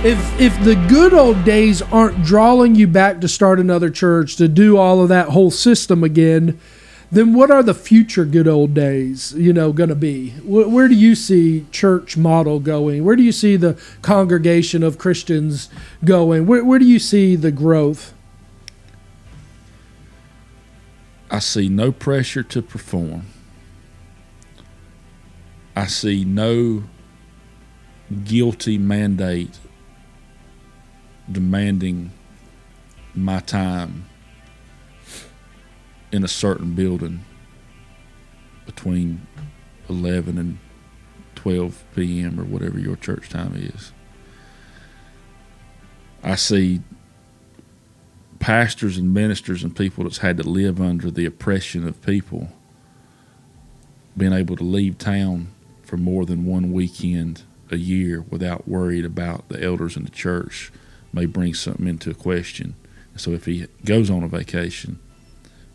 If the good old days aren't drawing you back to start another church, to do all of that whole system again, then what are the future good old days, going to be? Where do you see church model going? Where do you see the congregation of Christians going? Where do you see the growth? I see no pressure to perform. I see no guilty mandate demanding my time in a certain building between 11 and 12 p.m. or whatever your church time is. I see pastors and ministers and people that's had to live under the oppression of people being able to leave town for more than one weekend a year without worried about the elders in the church may bring something into question. So if he goes on a vacation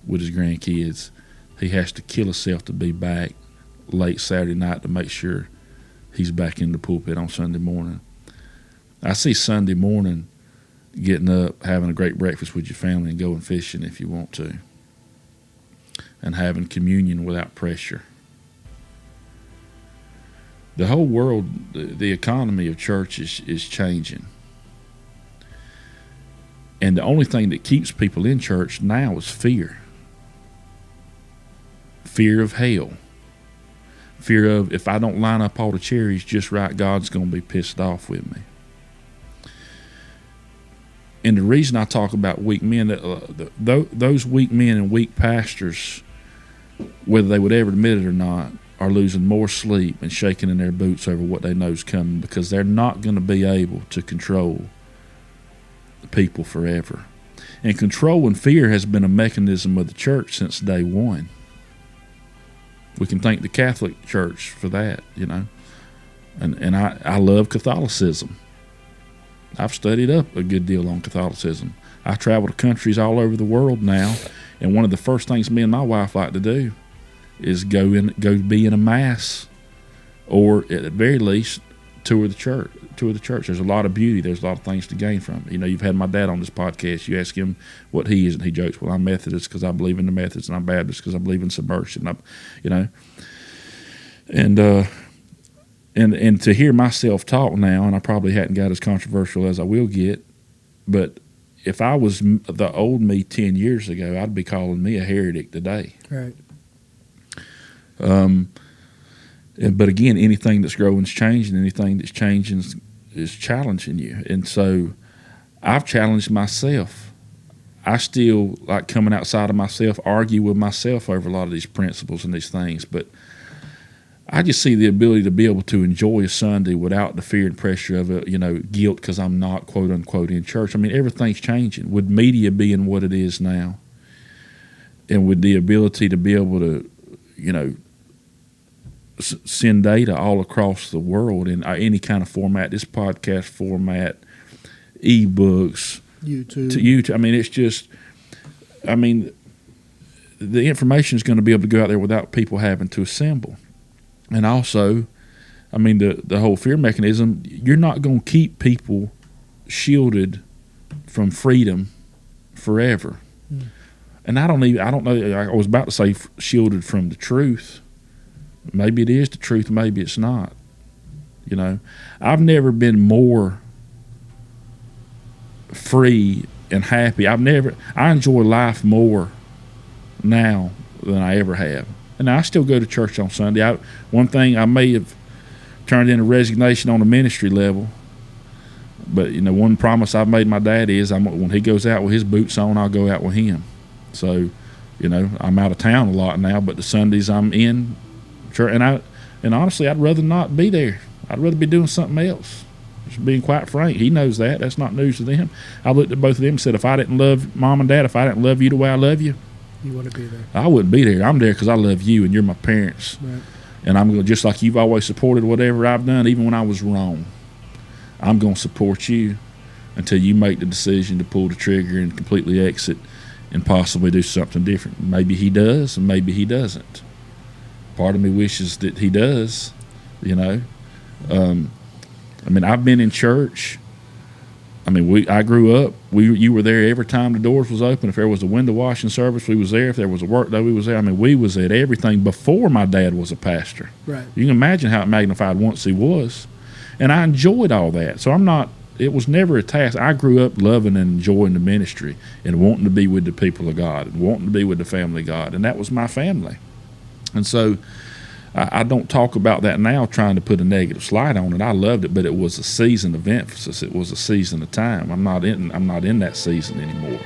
with his grandkids, he has to kill himself to be back late Saturday night to make sure he's back in the pulpit on Sunday morning. I see Sunday morning getting up, having a great breakfast with your family and going fishing if you want to, and having communion without pressure. The whole world, the economy of church is changing. And the only thing that keeps people in church now is fear. Fear of hell. Fear of, if I don't line up all the cherries just right, God's going to be pissed off with me. And the reason I talk about weak men, those weak men and weak pastors, whether they would ever admit it or not, are losing more sleep and shaking in their boots over what they know is coming, because they're not going to be able to control the people forever. And control and fear has been a mechanism of the church since day one. We can thank the Catholic Church for that, And I love Catholicism. I've studied up a good deal on Catholicism. I travel to countries all over the world now, and one of the first things me and my wife like to do is go be in a mass, or at the very least tour the church. There's a lot of beauty. There's a lot of things to gain from it. You've had my dad on this podcast. You ask him what he is, and he jokes, "Well, I'm Methodist because I believe in the Methodists, and I'm Baptist because I believe in submersion." And to hear myself talk now, and I probably hadn't got as controversial as I will get, but if I was the old me 10 years ago, I'd be calling me a heretic today. Right. But again, anything that's growing is changing. Anything that's changing is challenging you. And so I've challenged myself. I still, like coming outside of myself, argue with myself over a lot of these principles and these things. But I just see the ability to be able to enjoy a Sunday without the fear and pressure of guilt because I'm not, quote unquote, in church. I mean, everything's changing. With media being what it is now, and with the ability to be able to, send data all across the world in any kind of format, this podcast format, ebooks, YouTube. I mean, it's just, the information is going to be able to go out there without people having to assemble. And also, the whole fear mechanism, you're not going to keep people shielded from freedom forever. Mm. And I don't know, I was about to say shielded from the truth. Maybe it is the truth, maybe it's not. I've never been more free and happy. I enjoy life more now than I ever have. And I still go to church on Sunday. One thing I may have turned in a resignation on a ministry level, but one promise I've made my dad is when he goes out with his boots on, I'll go out with him. So, I'm out of town a lot now, but the Sundays I'm in church, and honestly, I'd rather not be there. I'd rather be doing something else. Just being quite frank, he knows that. That's not news to them. I looked at both of them and said, if I didn't love Mom and Dad, if I didn't love you the way I love you, you wouldn't be there. I wouldn't be there. I'm there because I love you and you're my parents. Right. And I'm going to, just like you've always supported whatever I've done, even when I was wrong, I'm going to support you until you make the decision to pull the trigger and completely exit and possibly do something different. Maybe he does and maybe he doesn't. Part of me wishes that he does, I've been in church I mean, I grew up. You were there every time the doors was open. If there was a window washing service, we was there. If there was a work day, we was there. I mean, we was at everything before my dad was a pastor. Right. You can imagine how magnified once he was, and I enjoyed all that. So I'm not. It was never a task. I grew up loving and enjoying the ministry and wanting to be with the people of God and wanting to be with the family of God, and that was my family. And so I don't talk about that now trying to put a negative slide on it. I loved it, but it was a season of emphasis. It was a season of time. I'm not in that season anymore.